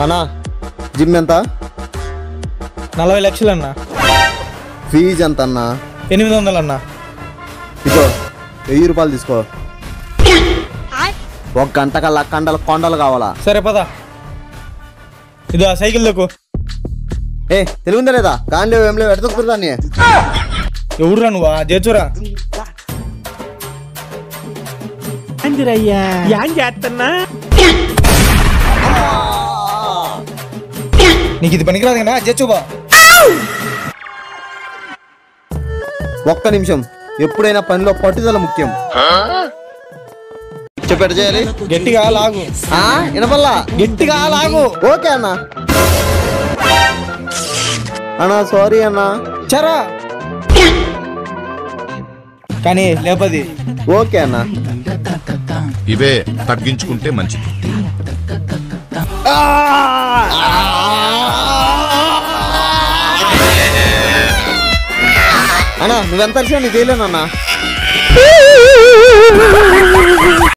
అన్నా జిమ్ ఎంత? 40 లక్షలు అన్నా. ఫీజు ఎంత అన్నా? 800 అన్నా. ఇదో 1000 రూపాయలు తీసుకో. 1 గంట కల్లా కొండలు కావాలా? సరే పదా. ఇదో సైకిల్ దొక్కు. తెలివిందా లేదా? కాంలేవు ఏం లేవు, ఎడతొక్కుదాన్ని. ఎవరురా నువ్వా? జేచురా. నీకు ఇది పనికిరాదు కదా, జేచుబా. 1 నిమిషం. ఎప్పుడైనా పనిలో పట్టుదల ముఖ్యం. చెప్పాడు చేయాలి. గట్టిగా లాగు. వినపల్లా? గట్టిగా లాగు. ఓకే అన్నా. అన్నా సారీ అన్నా. చరా కానీ లేపది. ఓకే అన్నా. ఇవే తగ్గించుకుంటే మంచిది. అన్నా నువ్వెంత నీకు చేయలేనన్నా.